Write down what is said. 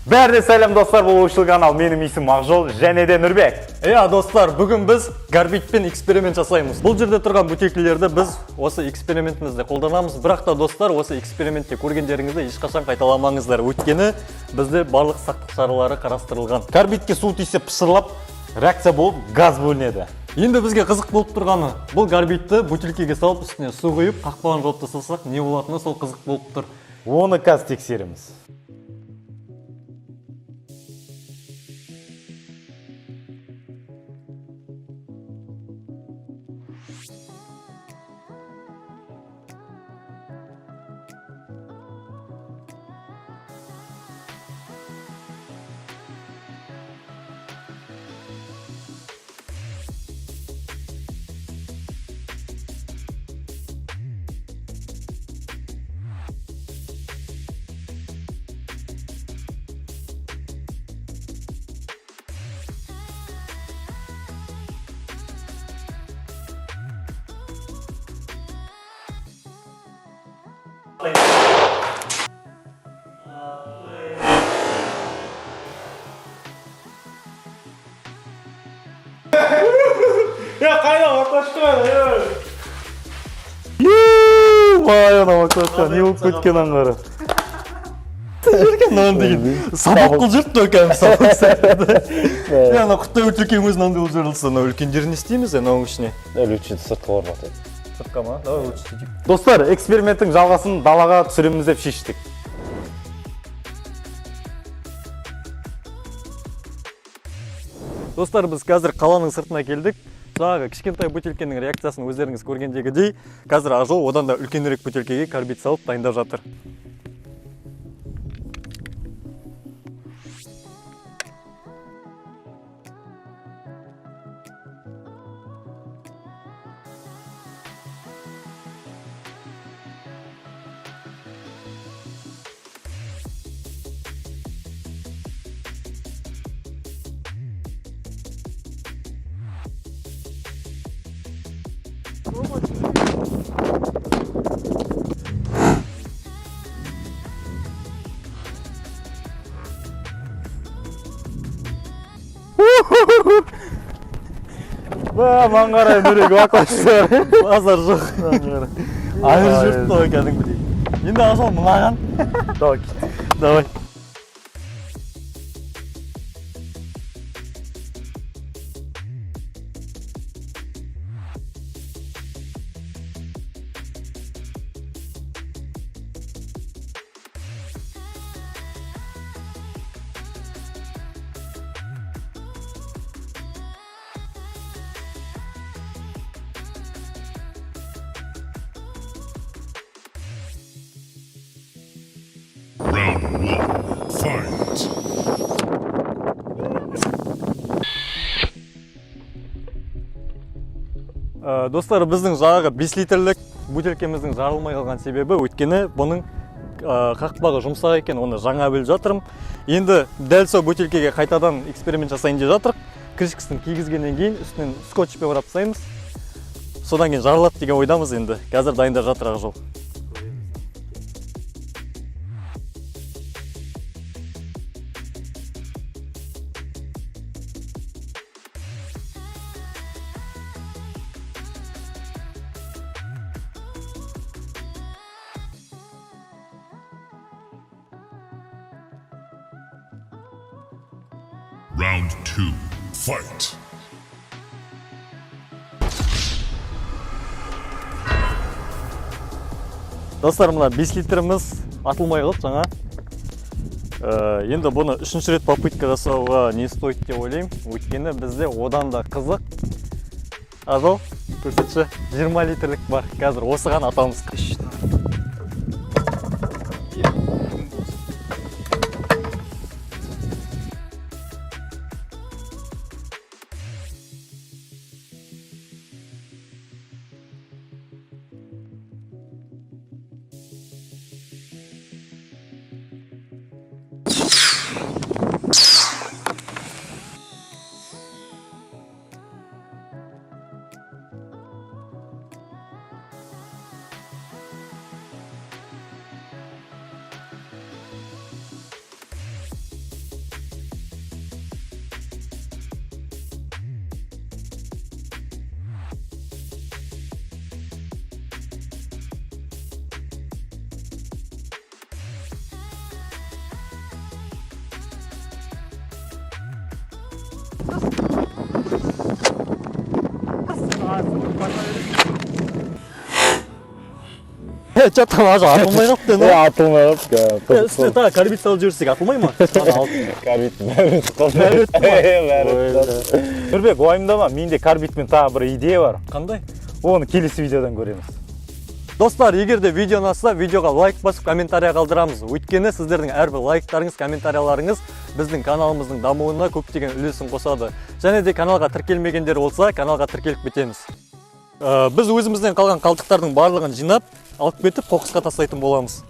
Бәріне сәлем достар, бұл Ушыл канал. Менің есім Ақжол және де Нұрбек. Достар, бүгін біз гарбитпен эксперимент жасаймыз. Бұл жерде тұрған бутилкелерді біз осы экспериментімізде қолданамыз. Бірақ та достар, осы экспериментте көргендеріңізді ешқашан қайталамаңыздар. Өйткені бізде барлық сақтық шаралары қарастырылған. Карбидке су тисе пышырлап, реакция болып газ бөлінеді. Енді бізге қызық болып тұрғаны, бұл гарбитті бутилкеге салып, үстіне су құйып, қақпаған жауапты салсақ, не болатыны сол қызық болып тұр. Оны қазір тексереміз. Ya қайда баклашка? Вай, ана баклашка, не болып кеткен аңғары. Нан деген. Сабақ қыл жүріп только сабақ сәтті. Ана құттай өлтіркен өзін аңды ұлжырылсы. Үлкендерін істейміз, оның ішіне. Өлчін сыртқа бармады. Сыртқа ма? Давай өлчін. Достар, эксперименттің жалғасын далаға түсіреміз деп шештік. Достар, біз қазір қаланың сыртына келдік. Жаңағы кішкентай бутилкенің реакциясын өздеріңіз көргендегідей, қазір Ақжол одан да үлкенірек бутилкеге карбид салып дайындап жатыр. Маңғарай нүрек баклашка. Базар жоқ. Айыр жүріп той кәдімгідей. Енді Ақжол мынаған. Давай. Давай. Round one, fight! Достар, біздің жаңағы 5 литрлік бутилкеміздің жарылмай қалған себебі өйткені бұның қақпағы жұмсақ екен, оны жаңа біліп жатырмын. Енді дәл сол бутилкеге қайтадан эксперимент жасайын деп жатырық. Крышкасын кигізгеннен кейін үстінен скотчпен орап тастаймыз. Содан кейін жарылады деген ойдамыз енді. Қазір дайындап жатыр Ақжол. Round two, fight! Достар, мына 5 литріміз атылмай қалды жаңа. Енді бұны 3-ші рет попытка жасауға не стоит деп ойлаймын. Өйткені бізде одан да қызық. Ақжол, көрсетші, 20 литрлік бар. Қазір осыған атамыз. Че там ажы атылмай қалыпты Е, атылмай қалыпты. үстіне тағы карбид салып жіберсек атылмай ма? Карбид бәрі өтті. Нұрбек, уайымдама, менде карбидпен тағы бір идея бар. Қандай? Оны келесі видеодан көреміз. Достар, егер де видео ұнаса, видеоға лайк басып комментария қалдырамыз. Өйткені сіздердің әрбір лайктарыңыз, комментарияларыңыз біздің каналымыздың дамуына көптеген үлесін қосады. Және де каналға тіркелмегендер болса, каналға тіркеліп кетеміз. Біз өзімізден қалған қалдықтардың барлығын жинап, алып кетіп қоқысқа тастайтын боламыз.